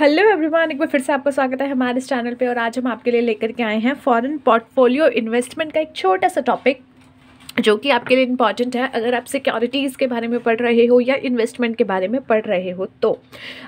Hello everyone, एक बार फिर से आपका स्वागत है हमारे इस चैनल पे। और आज हम आपके लिए लेकर के आए हैं फॉरेन पोर्टफोलियो इन्वेस्टमेंट का एक छोटा सा टॉपिक जो कि आपके लिए इम्पॉर्टेंट है अगर आप सिक्योरिटीज़ के बारे में पढ़ रहे हो या इन्वेस्टमेंट के बारे में पढ़ रहे हो। तो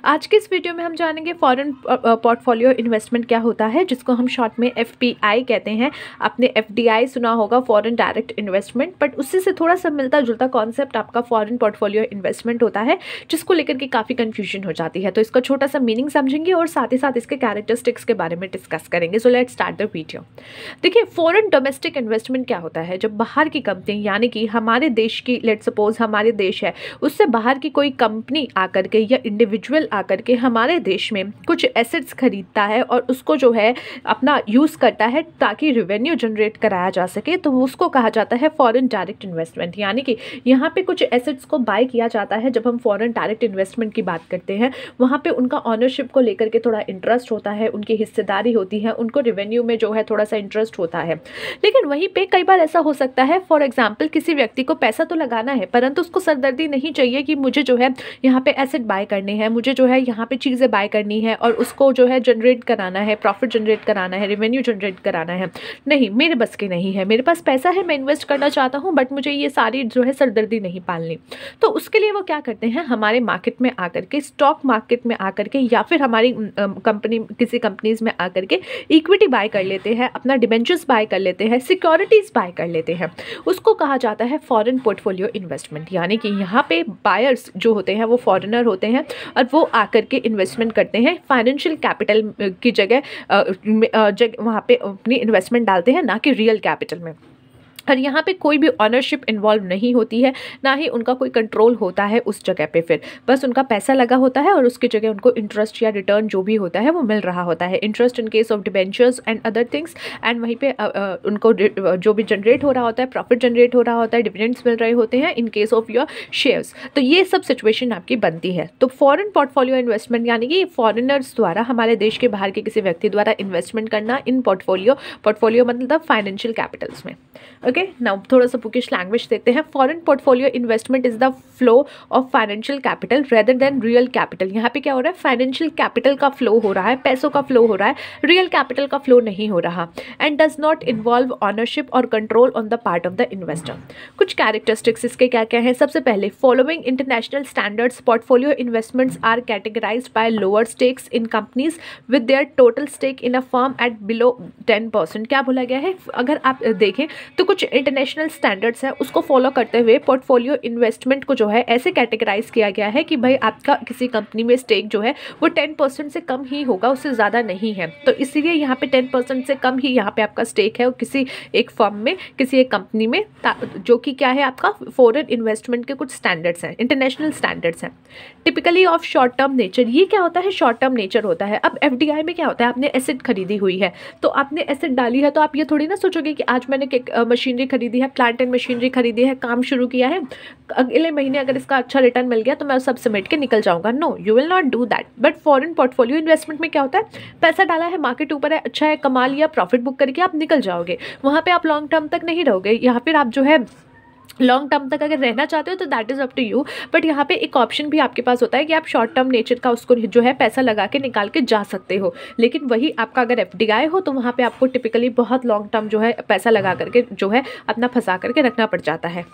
आज के इस वीडियो में हम जानेंगे फॉरेन पोर्टफोलियो इन्वेस्टमेंट क्या होता है, जिसको हम शॉर्ट में FPI कहते हैं। आपने FDI सुना होगा, फॉरेन डायरेक्ट इन्वेस्टमेंट, बट उससे से थोड़ा सा मिलता जुलता कॉन्सेप्ट आपका फॉरेन पोर्टफोलियो इन्वेस्टमेंट होता है, जिसको लेकर के काफ़ी कन्फ्यूजन हो जाती है। तो इसका छोटा सा मीनिंग समझेंगे और साथ ही साथ इसके कैरेक्टरिस्टिक्स के बारे में डिस्कस करेंगे। So let's start the video. देखिए, फॉरेन डोमेस्टिक इन्वेस्टमेंट क्या होता है? जब बाहर की कंपनी, यानी कि हमारे देश की, लेट्स सपोज हमारे देश है, उससे बाहर की कोई कंपनी आकर के या इंडिविजुअल आकर के हमारे देश में कुछ एसेट्स खरीदता है और उसको जो है अपना यूज़ करता है ताकि रेवेन्यू जनरेट कराया जा सके, तो उसको कहा जाता है फॉरेन डायरेक्ट इन्वेस्टमेंट। यानी कि यहाँ पे कुछ एसेट्स को बाय किया जाता है। जब हम फॉरेन डायरेक्ट इन्वेस्टमेंट की बात करते हैं, वहाँ पे उनका ऑनरशिप को लेकर के थोड़ा इंटरेस्ट होता है, उनकी हिस्सेदारी होती है, उनको रेवेन्यू में जो है थोड़ा सा इंटरेस्ट होता है। लेकिन वहीं पे कई बार ऐसा हो सकता है, फॉर एग्जाम्पल किसी व्यक्ति को पैसा तो लगाना है, परंतु उसको सरदर्दी नहीं चाहिए कि मुझे जो है यहाँ पे एसेट बाय करने हैं, मुझे जो है यहाँ पे चीज़ें बाय करनी है और उसको जो है जनरेट कराना है, प्रॉफिट जनरेट कराना है, रेवेन्यू जनरेट कराना है। नहीं, मेरे बस की नहीं है, मेरे पास पैसा है, मैं इन्वेस्ट करना चाहता हूँ, बट मुझे ये सारी जो है सरदर्दी नहीं पालनी। तो उसके लिए वो क्या करते हैं, हमारे मार्केट में आकर के, स्टॉक मार्केट में आकर के, या फिर हमारी कंपनी, किसी कंपनीज में आकर के इक्विटी बाय कर लेते हैं, अपना डिबेंचर्स बाय कर लेते हैं, सिक्योरिटीज बाय कर लेते हैं। उसको कहा जाता है फॉरेन पोर्टफोलियो इन्वेस्टमेंट। यानी कि यहाँ पे बायर्स जो होते हैं वो फॉरेनर होते हैं और वो आकर के इन्वेस्टमेंट करते हैं, फाइनेंशियल कैपिटल की जगह वहाँ पे अपनी इन्वेस्टमेंट डालते हैं, ना कि रियल कैपिटल में। और यहाँ पे कोई भी ऑनरशिप इन्वॉल्व नहीं होती है, ना ही उनका कोई कंट्रोल होता है उस जगह पे। फिर बस उनका पैसा लगा होता है और उसकी जगह उनको इंटरेस्ट या रिटर्न जो भी होता है वो मिल रहा होता है, interest in case of debentures and other things. And वहीं पे उनको जो भी जनरेट हो रहा होता है, प्रॉफिट जनरेट हो रहा होता है, डिविडेंड्स मिल रहे होते हैं in case of your shares. तो ये सब सिचुएशन आपकी बनती है। तो फॉरेन पोर्टफोलियो इन्वेस्टमेंट यानी कि फॉरेनर्स द्वारा, हमारे देश के बाहर के किसी व्यक्ति द्वारा इन्वेस्टमेंट करना इन पोर्टफोलियो मतलब फाइनेंशियल कैपिटल्स में। ओके, नाउ थोड़ा सा बुकिश लैंग्वेज देखते हैं। Foreign portfolio investment is the flow of financial capital rather than real capital. यहाँ पे क्या हो रहा है, फाइनेंशियल कैपिटल का फ्लो हो रहा है, पैसों का फ्लो हो रहा है, रियल कैपिटल का फ्लो नहीं हो रहा। And does not involve ownership और control on the part of the investor. कुछ कैरेक्टरिस्टिक्स इसके क्या क्या है? सबसे पहले, following international standards portfolio investments are categorised by lower stakes in companies with their total stake in a firm at below 10%। क्या बोला गया है? अगर आप देखें तो कुछ इंटरनेशनल स्टैंडर्ड्स है, उसको फॉलो करते हुए पोर्टफोलियो इन्वेस्टमेंट को जो है ऐसे कैटेगराइज किया गया है कि भाई आपका किसी कंपनी में स्टेक जो है वो 10% से कम ही होगा, उससे ज़्यादा नहीं है। तो इसीलिए यहाँ पे 10% से कम ही यहाँ पे आपका स्टेक है किसी एक फर्म में, किसी एक कंपनी में, जो कि क्या है आपका फॉरेन इन्वेस्टमेंट के कुछ स्टैंडर्ड्स हैं, इंटरनेशनल स्टैंडर्ड्स हैं। Typically of short term nature. ये क्या होता है? शॉर्ट टर्म नेचर होता है। अब FDI में क्या होता है, आपने एसेट खरीदी हुई है, तो आपने एसेट डाली है, तो आप ये थोड़ी ना सोचोगे कि आज मैंने मशीनरी खरीदी है, प्लांट एंड मशीनरी खरीदी है, काम शुरू किया है, अगले महीने अगर इसका अच्छा रिटर्न मिल गया तो मैं सब समेट के निकल जाऊंगा। No, you will not do that. But foreign portfolio investment में क्या होता है, पैसा डाला है, मार्केट ऊपर है, अच्छा है, कमा लिया, प्रॉफिट बुक करके आप निकल जाओगे। वहाँ पे आप लॉन्ग टर्म तक नहीं रहोगे। यहाँ फिर आप जो है लॉन्ग टर्म तक अगर रहना चाहते हो तो that is up to you. But यहाँ पे एक ऑप्शन भी आपके पास होता है कि आप शॉर्ट टर्म नेचर का उसको जो है पैसा लगा के निकाल के जा सकते हो। लेकिन वही आपका अगर FDI हो तो वहाँ पे आपको टिपिकली बहुत लॉन्ग टर्म जो है पैसा लगा करके जो है अपना फंसा करके रखना पड़ जाता है।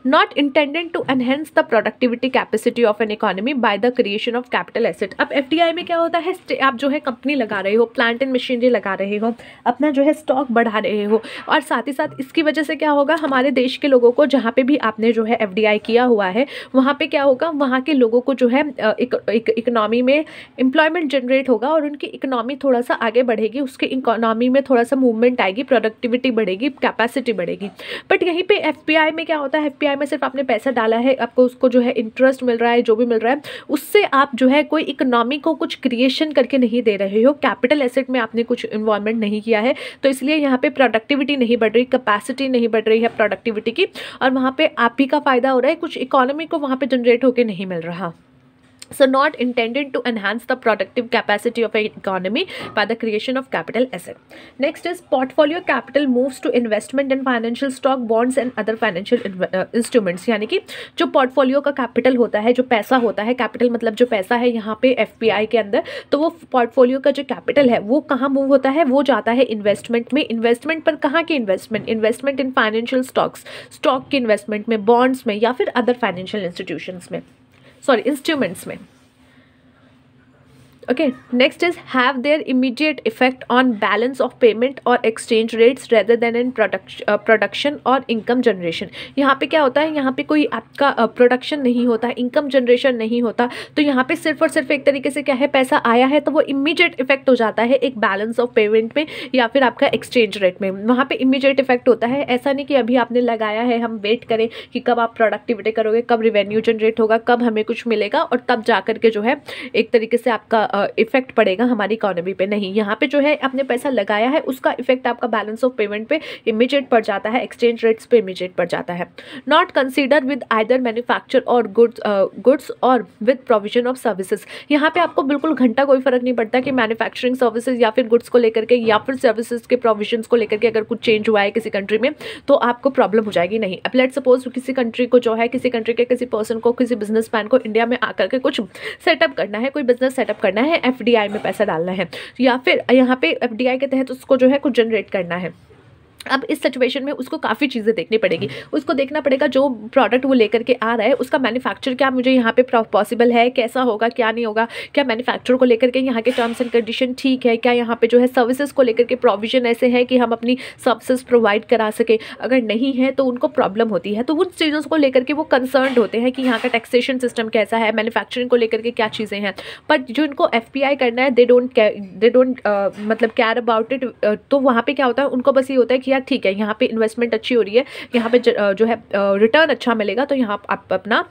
Not intended to enhance the productivity capacity of an economy by the creation of capital asset. अब FDI में क्या होता है, आप जो है कंपनी लगा रहे हो, प्लांट एंड मशीनरी लगा रहे हो, अपना जो है स्टॉक बढ़ा रहे हो, और साथ ही साथ इसकी वजह से क्या होगा, हमारे देश के लोगों को, जहाँ पे भी आपने जो है FDI किया हुआ है, वहाँ पे क्या होगा, वहाँ के लोगों को जो है इकोनॉमी में एम्प्लॉयमेंट जनरेट होगा और उनकी इकोनॉमी थोड़ा सा आगे बढ़ेगी, उसके इकोनॉमी में थोड़ा सा मूवमेंट आएगी, प्रोडक्टिविटी बढ़ेगी, कैपेसिटी बढ़ेगी। बट यहीं पे FPI में क्या होता है, FPI में सिर्फ आपने पैसा डाला है, आपको उसको जो है इंटरेस्ट मिल रहा है, जो भी मिल रहा है उससे आप जो है कोई इकोनॉमी को कुछ क्रिएशन करके नहीं दे रहे हो, कैपिटल एसेट में आपने कुछ इन्वॉल्वमेंट नहीं किया है, तो इसलिए यहाँ पे प्रोडक्टिविटी नहीं बढ़ रही, कैपेसिटी नहीं बढ़ रही है प्रोडक्टिविटी की, और वहाँ पे आप ही का फायदा हो रहा है, कुछ इकोनॉमी को वहाँ पे जनरेट होके नहीं मिल रहा। so not intended to enhance the productive capacity of an economy by the creation of capital asset. Next is portfolio capital moves to investment in financial stock, bonds and other financial instruments. यानी कि जो portfolio का capital होता है, जो पैसा होता है, capital मतलब जो पैसा है यहाँ पे FPI के अंदर, तो वो portfolio का जो capital है वो कहाँ move होता है, वो जाता है investment में. investment पर कहाँ की investment? investment in financial stocks, stock की investment में, bonds में या फिर other financial institutions में, sorry instruments में. Okay, next is have their immediate effect on balance of payment or exchange rates rather than in production और income generation. यहाँ पे क्या होता है, यहाँ पे कोई आपका प्रोडक्शन नहीं होता है, इनकम जनरेशन नहीं होता, तो यहाँ पे सिर्फ और सिर्फ एक तरीके से क्या है, पैसा आया है तो वो इमीडिएट इफेक्ट हो जाता है एक बैलेंस ऑफ पेमेंट में या फिर आपका एक्सचेंज रेट में. वहाँ पे इमीडिएट इफेक्ट होता है. ऐसा नहीं कि अभी आपने लगाया है, हम वेट करें कि कब आप प्रोडक्टिविटी करोगे, कब रिवेन्यू जनरेट होगा, कब हमें कुछ मिलेगा और तब जा करके जो है एक तरीके से आपका इफेक्ट पड़ेगा हमारी इकोनॉमी पे. नहीं, यहाँ पे जो है आपने पैसा लगाया है उसका इफेक्ट आपका बैलेंस ऑफ पेमेंट पे इमीडिएट पड़ जाता है, एक्सचेंज रेट्स पे इमीडिएट पड़ जाता है. Not consider with either manufacture और गुड्स और विद प्रोविजन ऑफ सर्विसेज. यहाँ पे आपको बिल्कुल घंटा कोई फर्क नहीं पड़ता कि मैन्युफैक्चरिंग सर्विसेज या फिर गुड्स को लेकर के या फिर सर्विसेज के प्रोविजन को लेकर के अगर कुछ चेंज हुआ है किसी कंट्री में तो आपको प्रॉब्लम हो जाएगी. नहीं, अब लेट्स सपोज किसी कंट्री को जो है, किसी कंट्री के किसी पर्सन को, किसी बिजनेसमैन को इंडिया में आकर के कुछ सेटअप करना है, कोई बिजनेस सेटअप करना है, FDI में पैसा डालना है या फिर यहाँ पे FDI के तहत उसको जो है कुछ जनरेट करना है. अब इस सिचुएशन में उसको काफ़ी चीज़ें देखनी पड़ेगी. उसको देखना पड़ेगा जो प्रोडक्ट वो लेकर के आ रहा है उसका मैन्युफैक्चर क्या मुझे यहाँ पे पॉसिबल है, कैसा होगा, क्या नहीं होगा, क्या मैन्युफैक्चर को लेकर के यहाँ के टर्म्स एंड कंडीशन ठीक है, क्या यहाँ पे जो है सर्विसेज को लेकर के प्रोविजन ऐसे है कि हम अपनी सर्विसेज प्रोवाइड करा सके. अगर नहीं है तो उनको प्रॉब्लम होती है, तो उन चीज़ों को लेकर के वो कंसर्न होते हैं कि यहाँ का टैक्सेशन सिस्टम कैसा है, मैन्युफैक्चरिंग को लेकर के क्या चीज़ें हैं. बट जो इनको FPI करना है दे डोंट मतलब केयर अबाउट इट. तो वहाँ पर क्या होता है, उनको बस ये होता है कि यार ठीक है यहाँ पे इन्वेस्टमेंट अच्छी हो रही है, यहाँ पे जो है रिटर्न अच्छा मिलेगा तो यहाँ आप अपना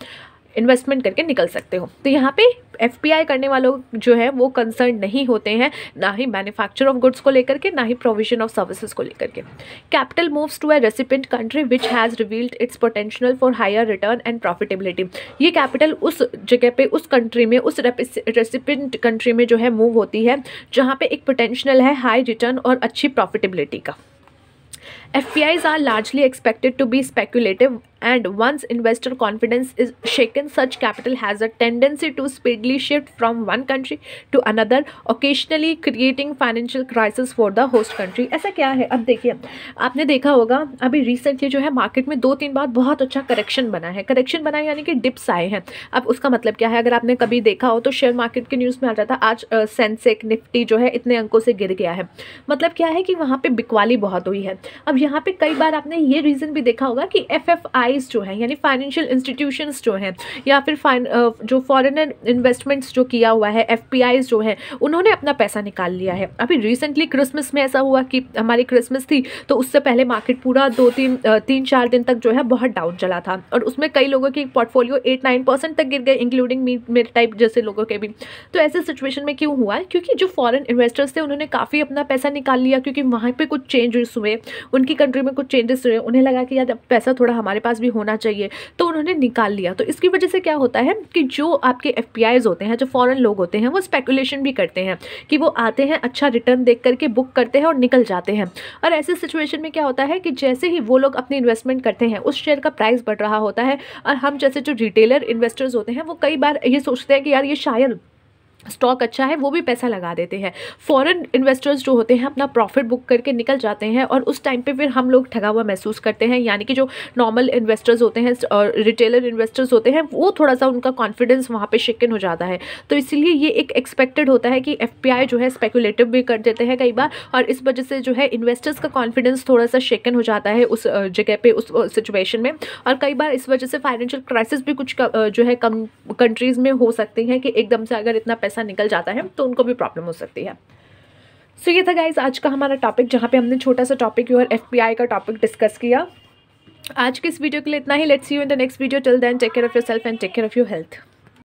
इन्वेस्टमेंट करके निकल सकते हो. तो यहाँ पे FPI करने वालों जो है वो कंसर्न नहीं होते हैं, ना ही मैन्युफैक्चर ऑफ गुड्स को लेकर के, ना ही प्रोविजन ऑफ सर्विसेज को लेकर के. Capital moves to a recipient country which has revealed its potential for higher return and profitability. ये कैपिटल उस जगह पे, उस कंट्री में, उस रेसिपिएंट कंट्री में जो है मूव होती है जहाँ पे एक पोटेंशियल है हाई रिटर्न और अच्छी प्रॉफिटेबिलिटी का. FPIs are largely expected to be speculative and once investor confidence is shaken, such capital has a tendency to speedily shift from one country to another, occasionally creating financial crisis for the host country. ऐसा क्या है, अब देखिए आपने देखा होगा अभी recently जो है मार्केट में 2-3 बार बहुत अच्छा करेक्शन बना है. करेक्शन बना है यानी कि डिप्स आए हैं. अब उसका मतलब क्या है, अगर आपने कभी देखा हो तो शेयर मार्केट के न्यूज़ में आ जाता आज सेंसेक्स निफ्टी जो है इतने अंकों से गिर गया है. मतलब क्या है कि वहाँ पे बिकवाली बहुत हुई है. अब यहाँ पे कई बार आपने ये रीज़न भी देखा होगा कि FFIs जो है यानी फाइनेंशियल इंस्टीट्यूशंस जो हैं या फिर जो फॉरेनर इन्वेस्टमेंट्स जो किया हुआ है, FPIs जो है उन्होंने अपना पैसा निकाल लिया है. अभी रिसेंटली क्रिसमस में ऐसा हुआ कि हमारी क्रिसमस थी तो उससे पहले मार्केट पूरा 3-4 दिन तक जो है बहुत डाउन चला था और उसमें कई लोगों की पोर्टफोलियो 8-9% तक गिर गए, इंक्लूडिंग मेरे टाइप जैसे लोगों के भी. तो ऐसे सिचुएशन में क्यों हुआ है, क्योंकि जो फॉरेन इन्वेस्टर्स थे उन्होंने काफ़ी अपना पैसा निकाल लिया, क्योंकि वहाँ पर कुछ चेंजेस हुए, उनकी कंट्री में कुछ चेंजेस हुए, उन्हें लगा कि यार पैसा थोड़ा हमारे पास भी होना चाहिए तो उन्होंने निकाल लिया. तो इसकी वजह से क्या होता है कि जो आपके FPIs होते हैं, जो फॉरेन लोग होते हैं, वो स्पेकुलेशन भी करते हैं कि वो आते हैं, अच्छा रिटर्न देख करके बुक करते हैं और निकल जाते हैं. और ऐसे सिचुएशन में क्या होता है कि जैसे ही वो लोग अपनी इन्वेस्टमेंट करते हैं उस शेयर का प्राइस बढ़ रहा होता है और हम जैसे जो रिटेलर इन्वेस्टर्स होते हैं वो कई बार ये सोचते हैं कि यार ये शायद स्टॉक अच्छा है, वो भी पैसा लगा देते हैं. फॉरेन इन्वेस्टर्स जो होते हैं अपना प्रॉफिट बुक करके निकल जाते हैं और उस टाइम पे फिर हम लोग ठगा हुआ महसूस करते हैं. यानी कि जो नॉर्मल इन्वेस्टर्स होते हैं और रिटेलर इन्वेस्टर्स होते हैं वो थोड़ा सा उनका कॉन्फिडेंस वहाँ पे शेकन हो जाता है. तो इसलिए ये एक एक्सपेक्टेड होता है कि FPI जो है स्पेकुलेटिव भी कर देते हैं कई बार और इस वजह से जो है इन्वेस्टर्स का कॉन्फिडेंस थोड़ा सा शेकन हो जाता है उस जगह पे, उस सिचुएशन में. और कई बार इस वजह से फाइनेंशियल क्राइसिस भी कुछ जो है कम कंट्रीज़ में हो सकती हैं कि एकदम से अगर इतना पैसा निकल जाता है तो उनको भी प्रॉब्लम हो सकती है. सो ये था गाइज आज का हमारा टॉपिक, जहाँ पे हमने छोटा सा टॉपिक और FPI का टॉपिक डिस्कस किया. आज के इस वीडियो के लिए इतना ही. Let's see you in the next video. Till then take care of yourself and take care of your health.